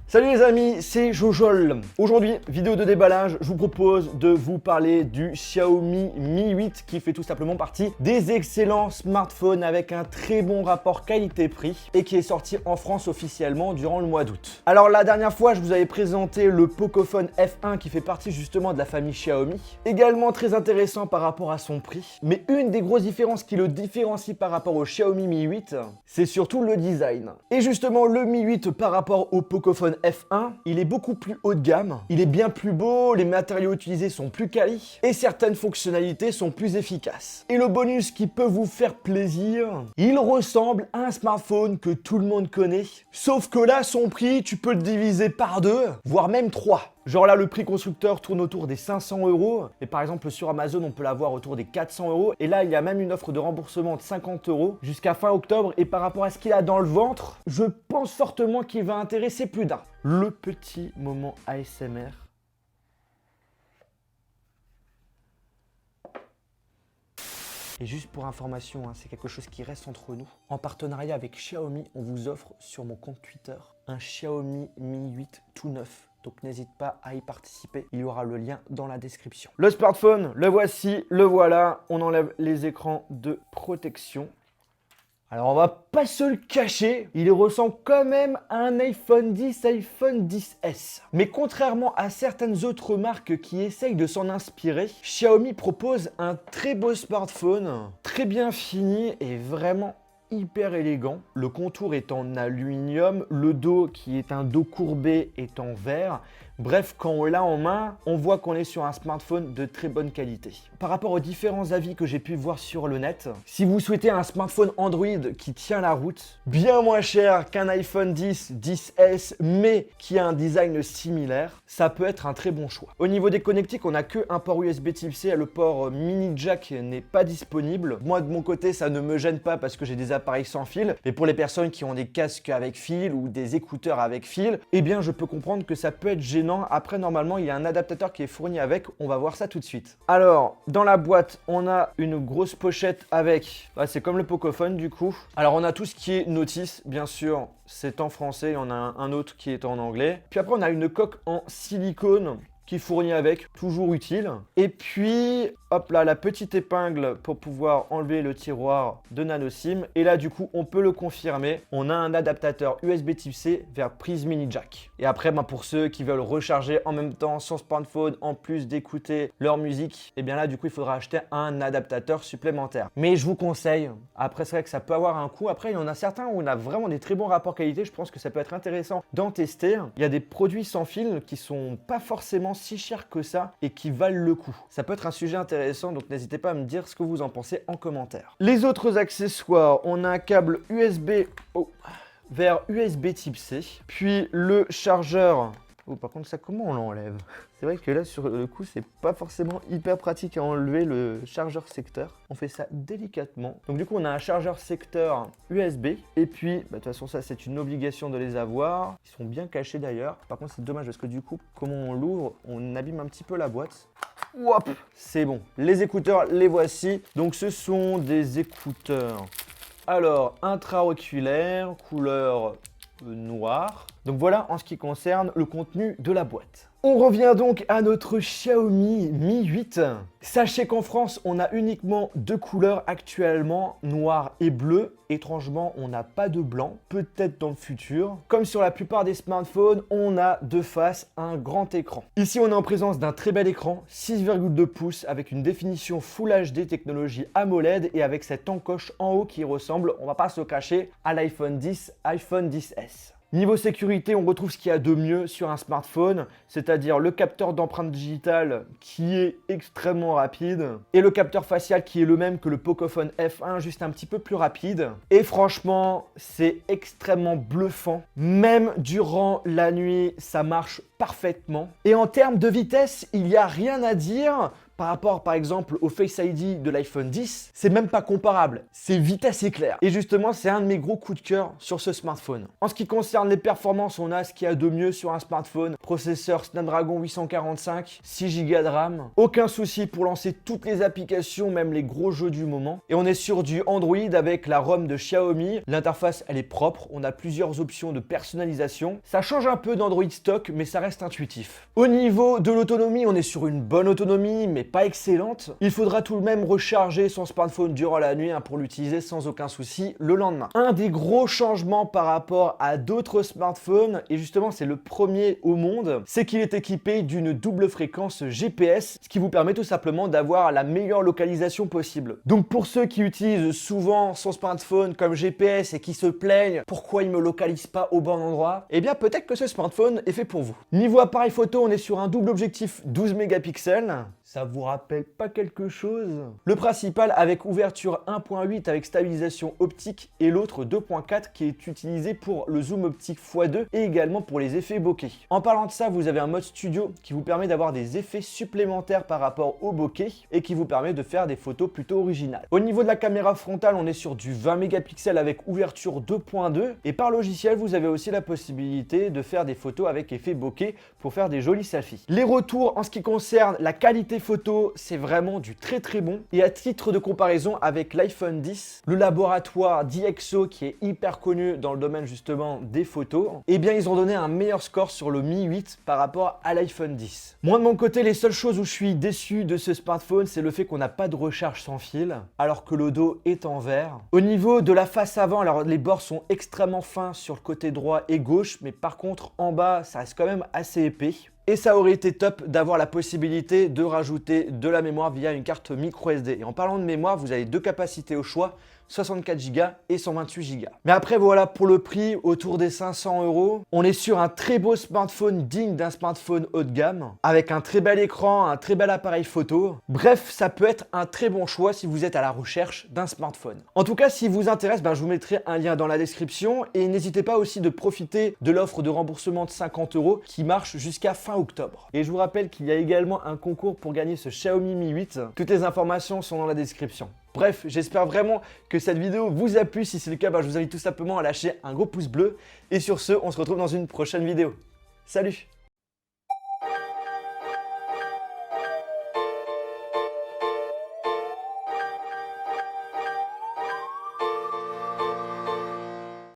Salut les amis, c'est Jojol. Aujourd'hui, vidéo de déballage, je vous propose de vous parler du Xiaomi Mi 8 qui fait tout simplement partie des excellents smartphones avec un très bon rapport qualité-prix et qui est sorti en France officiellement durant le mois d'août. Alors la dernière fois, je vous avais présenté le Pocophone F1 qui fait partie justement de la famille Xiaomi, également très intéressant par rapport à son prix. Mais une des grosses différences qui le différencie par rapport au Xiaomi Mi 8, c'est surtout le design. Et justement, le Mi 8 par rapport au Pocophone F1, il est beaucoup plus haut de gamme, il est bien plus beau, les matériaux utilisés sont plus quali et certaines fonctionnalités sont plus efficaces. Et le bonus qui peut vous faire plaisir, il ressemble à un smartphone que tout le monde connaît, sauf que là, son prix, tu peux le diviser par 2, voire même 3. Genre là, le prix constructeur tourne autour des 500 €. Et par exemple, sur Amazon, on peut l'avoir autour des 400 €. Et là, il y a même une offre de remboursement de 50 € jusqu'à fin octobre. Et par rapport à ce qu'il a dans le ventre, je pense fortement qu'il va intéresser plus d'un. Le petit moment ASMR. Et juste pour information, c'est quelque chose qui reste entre nous. En partenariat avec Xiaomi, on vous offre sur mon compte Twitter un Xiaomi Mi 8 tout neuf. Donc n'hésite pas à y participer, il y aura le lien dans la description. Le smartphone, le voici, le voilà. On enlève les écrans de protection. Alors on va pas se le cacher, il ressemble quand même à un iPhone 10, iPhone 10S. Mais contrairement à certaines autres marques qui essayent de s'en inspirer, Xiaomi propose un très beau smartphone, très bien fini et vraiment hyper élégant. Le contour est en aluminium, le dos qui est un dos courbé est en verre. Bref, quand on l'a en main, on voit qu'on est sur un smartphone de très bonne qualité. Par rapport aux différents avis que j'ai pu voir sur le net, si vous souhaitez un smartphone Android qui tient la route, bien moins cher qu'un iPhone 10, 10S, mais qui a un design similaire, ça peut être un très bon choix. Au niveau des connectiques, on n'a qu'un port USB Type-C, le port mini jack n'est pas disponible. Moi, de mon côté, ça ne me gêne pas parce que j'ai des appareils sans fil. Mais pour les personnes qui ont des casques avec fil ou des écouteurs avec fil, eh bien, je peux comprendre que ça peut être gênant. Après, normalement, il y a un adaptateur qui est fourni avec. On va voir ça tout de suite. Alors, dans la boîte, on a une grosse pochette avec... c'est comme le Pocophone, du coup. Alors, on a tout ce qui est notice, bien sûr. C'est en français. Il y en a un autre qui est en anglais. Puis après, on a une coque en silicone qui fournit avec, toujours utile. Et puis, hop là, la petite épingle pour pouvoir enlever le tiroir de nano SIM. Et là, du coup, on peut le confirmer. On a un adaptateur USB Type-C vers prise mini jack. Et après, pour ceux qui veulent recharger en même temps son smartphone, en plus d'écouter leur musique, et bien là, du coup, il faudra acheter un adaptateur supplémentaire. Mais je vous conseille, après, c'est vrai que ça peut avoir un coût. Après, il y en a certains où on a vraiment des très bons rapports qualité. Je pense que ça peut être intéressant d'en tester. Il y a des produits sans fil qui sont pas forcément si cher que ça et qui valent le coup. Ça peut être un sujet intéressant, donc n'hésitez pas à me dire ce que vous en pensez en commentaire. Les autres accessoires, on a un câble USB vers USB Type C, puis le chargeur. Par contre, ça, comment on l'enlève? C'est vrai que là, sur le coup, c'est pas forcément hyper pratique à enlever le chargeur secteur. On fait ça délicatement. Donc du coup, on a un chargeur secteur USB. Et puis, de toute façon, ça, c'est une obligation de les avoir. Ils sont bien cachés d'ailleurs. Par contre, c'est dommage parce que du coup, comment on l'ouvre, on abîme un petit peu la boîte. Hop, c'est bon. Les écouteurs, les voici. Donc ce sont des écouteurs. Alors, intra-auriculaire, couleur noire. Donc voilà en ce qui concerne le contenu de la boîte. On revient donc à notre Xiaomi Mi 8. Sachez qu'en France, on a uniquement deux couleurs actuellement, noir et bleu. Étrangement, on n'a pas de blanc, peut-être dans le futur. Comme sur la plupart des smartphones, on a de face un grand écran. Ici, on est en présence d'un très bel écran, 6,2 pouces avec une définition Full HD technologie AMOLED et avec cette encoche en haut qui ressemble, on va pas se le cacher, à l'iPhone 10, iPhone 10S. Niveau sécurité, on retrouve ce qu'il y a de mieux sur un smartphone, c'est-à-dire le capteur d'empreinte digitale qui est extrêmement rapide et le capteur facial qui est le même que le Pocophone F1, juste un petit peu plus rapide. Et franchement, c'est extrêmement bluffant. Même durant la nuit, ça marche parfaitement. Et en termes de vitesse, il n'y a rien à dire par rapport par exemple au Face ID de l'iPhone 10, c'est même pas comparable, c'est vitesse éclair. Et justement, c'est un de mes gros coups de cœur sur ce smartphone. En ce qui concerne les performances, on a ce qu'il y a de mieux sur un smartphone, processeur Snapdragon 845, 6 Go de RAM, aucun souci pour lancer toutes les applications, même les gros jeux du moment. Et on est sur du Android avec la ROM de Xiaomi, l'interface elle est propre, on a plusieurs options de personnalisation. Ça change un peu d'Android stock, mais ça reste intuitif. Au niveau de l'autonomie, on est sur une bonne autonomie, mais pas excellente. Il faudra tout de même recharger son smartphone durant la nuit pour l'utiliser sans aucun souci le lendemain. Un des gros changements par rapport à d'autres smartphones, et justement c'est le premier au monde, c'est qu'il est équipé d'une double fréquence GPS, ce qui vous permet tout simplement d'avoir la meilleure localisation possible. Donc pour ceux qui utilisent souvent son smartphone comme GPS et qui se plaignent pourquoi il me localise pas au bon endroit, eh bien peut-être que ce smartphone est fait pour vous. Niveau appareil photo, on est sur un double objectif 12 mégapixels. Ça vous rappelle pas quelque chose? Le principal avec ouverture 1.8 avec stabilisation optique et l'autre 2.4 qui est utilisé pour le zoom optique x2 et également pour les effets bokeh. En parlant de ça, vous avez un mode studio qui vous permet d'avoir des effets supplémentaires par rapport au bokeh et qui vous permet de faire des photos plutôt originales. Au niveau de la caméra frontale, on est sur du 20 mégapixels avec ouverture 2.2 et par logiciel, vous avez aussi la possibilité de faire des photos avec effet bokeh pour faire des jolis selfies. Les retours en ce qui concerne la qualité photo, c'est vraiment du très bon. Et à titre de comparaison avec l'iPhone 10, le laboratoire DxO qui est hyper connu dans le domaine justement des photos, eh bien ils ont donné un meilleur score sur le Mi 8 par rapport à l'iPhone 10. Moi de mon côté, les seules choses où je suis déçu de ce smartphone, c'est le fait qu'on n'a pas de recharge sans fil, alors que le dos est en verre. Au niveau de la face avant, alors les bords sont extrêmement fins sur le côté droit et gauche, mais par contre en bas, ça reste quand même assez épais. Et ça aurait été top d'avoir la possibilité de rajouter de la mémoire via une carte micro SD. Et en parlant de mémoire, vous avez deux capacités au choix, 64 Go et 128 Go. Mais après voilà, pour le prix autour des 500 €, on est sur un très beau smartphone digne d'un smartphone haut de gamme, avec un très bel écran, un très bel appareil photo. Bref, ça peut être un très bon choix si vous êtes à la recherche d'un smartphone. En tout cas, si vous intéresse, je vous mettrai un lien dans la description et n'hésitez pas aussi de profiter de l'offre de remboursement de 50 € qui marche jusqu'à fin octobre. Et je vous rappelle qu'il y a également un concours pour gagner ce Xiaomi Mi 8. Toutes les informations sont dans la description. Bref, j'espère vraiment que cette vidéo vous a plu. Si c'est le cas, je vous invite tout simplement à lâcher un gros pouce bleu. Et sur ce, on se retrouve dans une prochaine vidéo. Salut!